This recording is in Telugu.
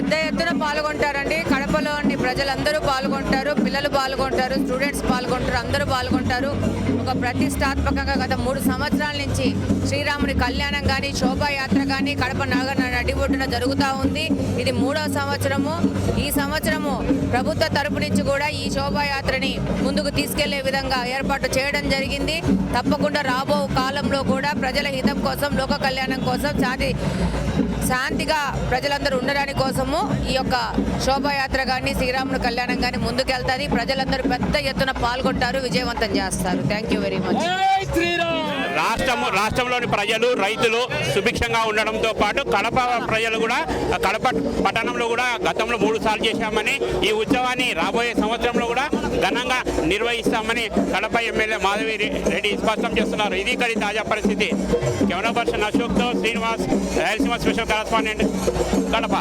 పెద్ద ఎత్తున పాల్గొంటారండి. కడపలోని ప్రజలందరూ పాల్గొంటారు, పిల్లలు పాల్గొంటారు, స్టూడెంట్స్ పాల్గొంటారు, అందరూ పాల్గొంటారు. ఒక ప్రతిష్టాత్మకంగా గత 3 సంవత్సరాల నుంచి శ్రీరాముని కళ్యాణం కానీ శోభాయాత్ర కానీ కడప నగర నడిబొడ్డున జరుగుతూ ఉంది. ఇది 3వ సంవత్సరము. ఈ సంవత్సరము ప్రభుత్వ తరపు నుంచి కూడా ఈ శోభాయాత్రని ముందుకు తీసుకెళ్లే విధంగా ఏర్పాటు చేయడం జరిగింది. తప్పకుండా రాబో కాలంలో కూడా ప్రజల హితం కోసం, లోక కళ్యాణం కోసం, శాంతిగా ప్రజలందరూ ఉండడానికి కోసము ఈ యొక్క శోభాయాత్ర కానీ శ్రీరాముని కళ్యాణం కానీ ముందుకెళ్తారు. ప్రజలందరూ పెద్ద ఎత్తున పాల్గొంటారు, విజయవంతం చేస్తారు. Thank you very much. రాష్ట్రంలోని ప్రజలు, రైతులు సుభిక్షంగా ఉండడంతో పాటు కడప ప్రజలు కూడా, కడప పట్టణంలో కూడా గతంలో 3 సార్లు చేశామని, ఈ ఉత్సవాన్ని రాబోయే సంవత్సరంలో కూడా ఘనంగా నిర్వహిస్తామని కడప ఎమ్మెల్యే మాధవి రెడ్డి స్పష్టం చేస్తున్నారు. ఇది ఇక్కడి తాజా పరిస్థితి. కెమెరా పర్సన్ అశోక్తో శ్రీనివాస్, రాయలసీమ స్పెషల్ కరెస్పాండెంట్, కడప.